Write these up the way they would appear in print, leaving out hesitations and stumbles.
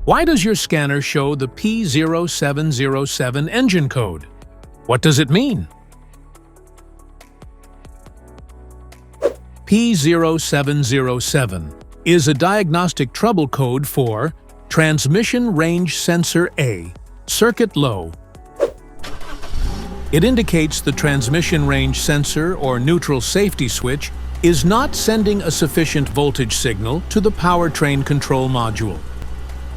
Why does your scanner show the P0707 engine code? What does it mean? P0707 is a diagnostic trouble code for Transmission Range Sensor A, circuit low. It indicates the transmission range sensor or neutral safety switch is not sending a sufficient voltage signal to the powertrain control module.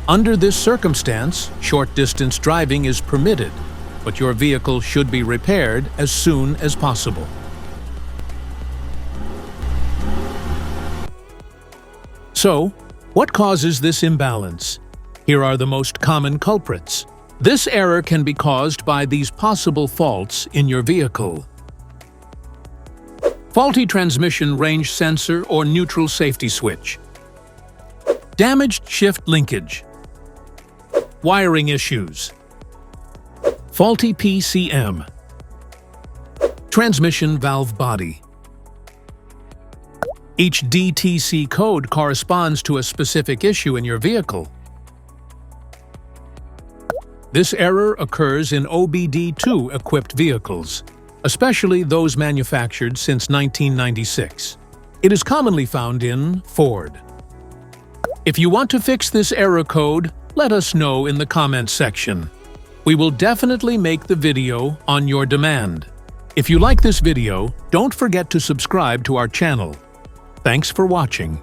Under this circumstance, short-distance driving is permitted, but your vehicle should be repaired as soon as possible. So, what causes this imbalance? Here are the most common culprits. This error can be caused by these possible faults in your vehicle. Faulty transmission range sensor or neutral safety switch. Damaged shift linkage. Wiring issues. Faulty PCM. Transmission valve body. Each DTC code corresponds to a specific issue in your vehicle. This error occurs in OBD2 equipped vehicles, especially those manufactured since 1996. It is commonly found in Ford. If you want to fix this error code, let us know in the comments section. We will definitely make the video on your demand. If you like this video, don't forget to subscribe to our channel. Thanks for watching.